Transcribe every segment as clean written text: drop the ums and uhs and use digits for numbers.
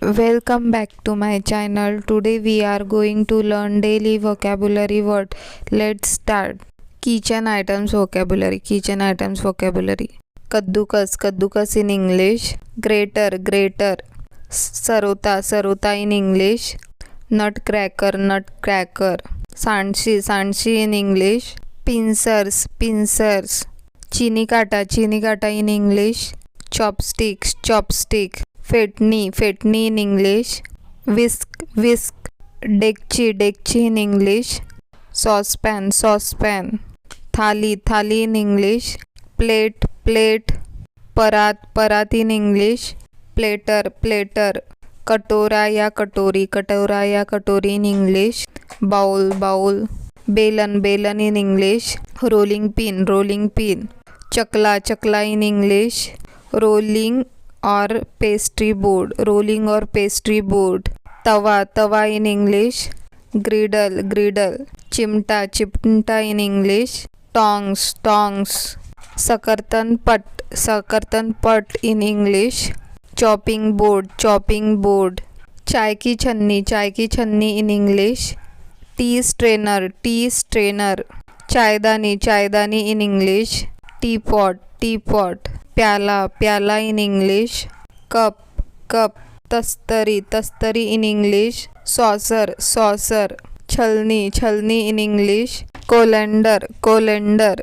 Welcome back to my channel. Today we are going to learn daily vocabulary word. Let's start. Kitchen items vocabulary. Kitchen items vocabulary. Kaddukas. Kaddukas in English. Grater. Grater. Sarota. Sarota in English. Nutcracker. Nutcracker. Sandshi. Sandshi in English. Pincers. Pincers. Chini kata. Chini kata in English. Chopsticks. Chopstick. Fetni. Fetni in English. Whisk. Whisk. Dekchi. Dekchi in English. Saucepan. Saucepan. Thali. Thali in English. Plate. Plate. Parat. Parat in English. Platter. Platter. Katora या कटोरी. कटोरा या कटोरी in English. Bowl. Bowl. Belan. Belan in English. Rolling pin. Rolling pin. Chakla. Chakla in English. Rolling or pastry board. Rolling or pastry board. Tawa. Tawa in English. Griddle. Griddle. Chimta. Chimta in English. Tongs. Tongs. Sakartan pat. Sakartan pat in English. Chopping board. Chopping board. चाय की छन्नी. चाय की छन्नी in English. Tea strainer. Tea strainer. चायदानी. चायदानी in English. Teapot. Teapot. प्याला. प्याला in English. Cup. Cup. तस्तरी. तस्तरी in English. Saucer. Saucer. छलनी. छलनी in English. Colander. Colander.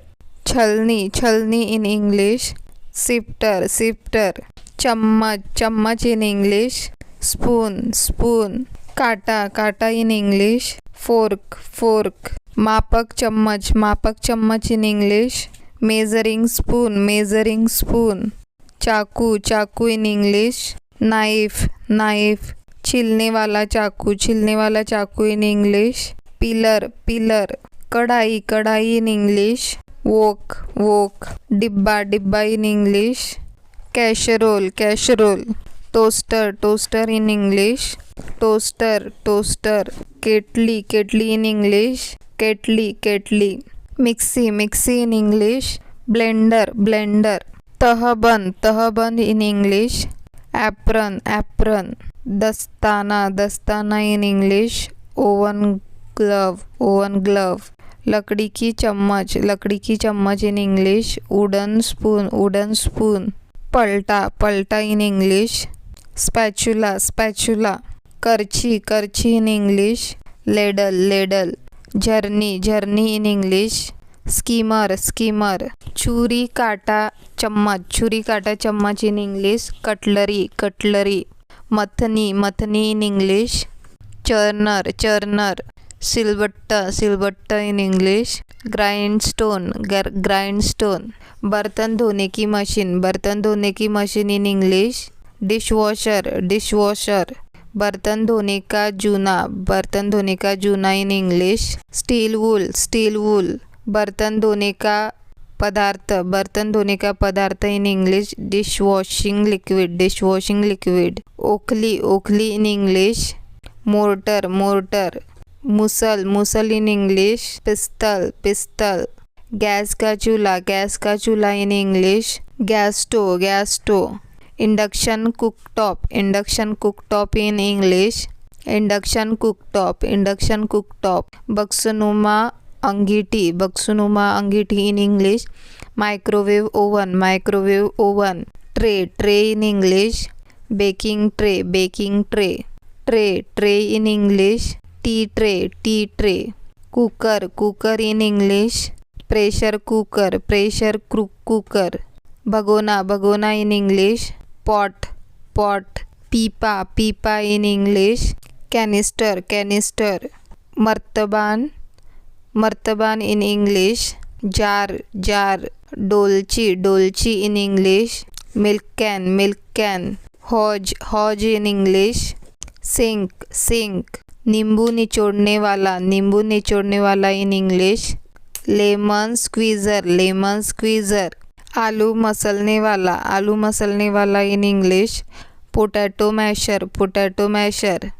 छलनी. छलनी in English. Sifter. Sifter. चम्मच. चम्मच in English. Spoon. Spoon. काटा. काटा in English. Fork. Fork. मापक चम्मच. मापक चम्मच in English. Measuring spoon. Measuring spoon. चाकू. चाकू in English. Knife. Knife. छिलने वाला चाकू. छिलने वाला चाकू in English. Pillar. Pillar. कढ़ाई. कढ़ाई in English. Wok. Wok. डिब्बा. डिब्बा in English. Casserole. Casserole. Toaster. Toaster in English. Toaster. Toaster. Kettle. Kettle in English. Kettle. Kettle. Mixie. Mixie in English. Blender. Blender. Tahaban. Tahaban in English. Apron. Apron. Dastana. Dastana in English. Oven glove. Oven glove. लकड़ी की चम्मच. लकड़ी की चम्मच in English. Wooden spoon. Wooden spoon. पलटा. पलटा in English. Spatula. Spatula. करछी. करछी in English. Ladle. Ladle. झरनी. झरनी in English. Skimmer. Skimmer. छुरी काटा चम्मच. छुरी काटा चम्मच in English. Cutlery. Cutlery. मथनी. मथनी in English. Churner. Churner. सिलबट्टा. सिलबट्टा in English. Grindstone. Grindstone. बर्तन धोने की मशीन. बर्तन धोने की machine in English. Dishwasher. Dishwasher. बर्तन धोने का जूना. बर्तन धोने का जूना in English. Steel wool. Steel wool. बर्तन धोने का पदार्थ. बर्तन धोने का पदार्थ in English. Dishwashing liquid. Dishwashing liquid. ओखली. ओखली in English. Mortar. Mortar. मुसल. मुसल in English. Pistol. Pistol. Gas का चूल्हा. गैस का चूल्हा in English. Gas stove. Gas stove. Induction cooktop. Induction cooktop in English. Induction cooktop. Induction cooktop. बक्सनुमा अंगीठी. बक्सनुमा अंगीठी in English. Microwave oven. Microwave oven. Tray. Tray in English. Baking tray. Baking tray. Tray. Tray in English. Tea tray. Tea tray. Cooker. Cooker in English. Pressure cooker. Pressure cooker. भगोना. भगोना in English. Pot. Pot. पीपा. पीपा in English. Canister. Canister. Martaban. Martaban in English. Jar. Jar. डोलची. डोलची in English. Milk can. Milk can. Hauz. Hauz in English. Sink. Sink. नींबू निचोड़ने वाला. नींबू निचोड़ने वाला in English. Lemon squeezer. Lemon squeezer. आलू मसलने वाला. आलू मसलने वाला in English. Potato masher. Potato masher.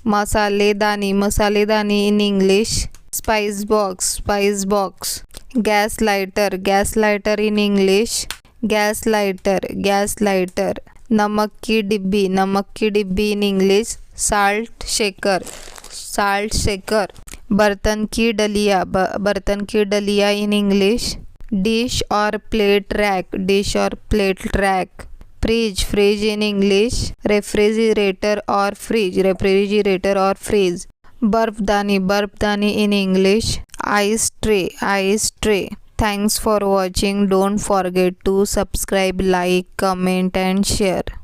मसालेदानी. मसालेदानी in English. Spice box. Spice box. Gas lighter. Gas lighter in English. Gas lighter. Gas lighter. नमक की डिब्बी, नमक की डिब्बी in English salt shaker, salt shaker. बर्तन की डलिया, बर्तन की डलिया इन इंग्लिश डिश और प्लेट रैक, डिश और plate rack. Fridge, fridge in English refrigerator और फ्रिज, रेफ्रिजरेटर और फ्रिज। बर्फदानी, बर्फदानी in English ice tray, ice tray. Thanks for watching. Don't forget to subscribe, like, comment and share.